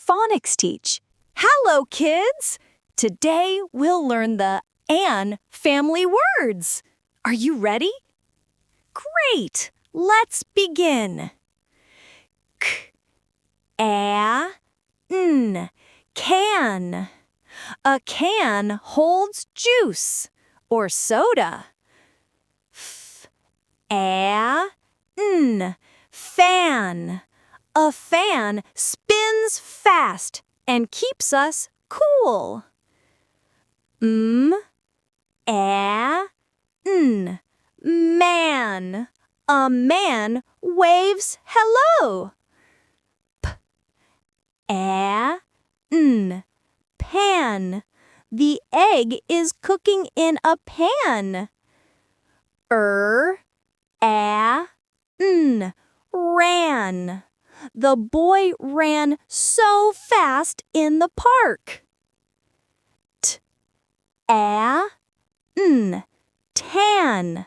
Phonics Teach. Hello, kids! Today we'll learn the "and" family words. Are you ready? Great! Let's begin. K, a, n, can. A can holds juice or soda. F, a, n, fan. A fan spins fast and keeps us cool. M, a, n, man. A man waves hello. P, a, n, pan. The egg is cooking in a pan. A, n, ran. The boy ran so fast in the park. T, a, n, tan.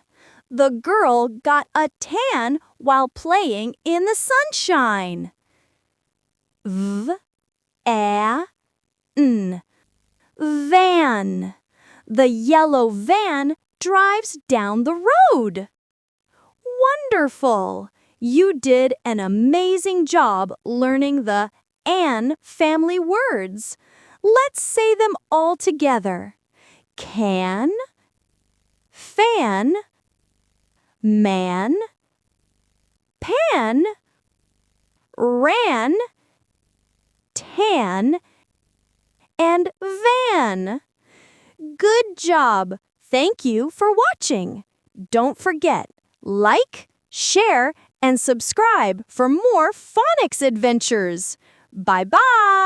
The girl got a tan while playing in the sunshine. V, a, n, van. The yellow van drives down the road. Wonderful! You did an amazing job learning the "and" family words. Let's say them all together. Can, fan, man, pan, ran, tan, and van. Good job! Thank you for watching. Don't forget, like, share, and subscribe for more phonics adventures. Bye-bye!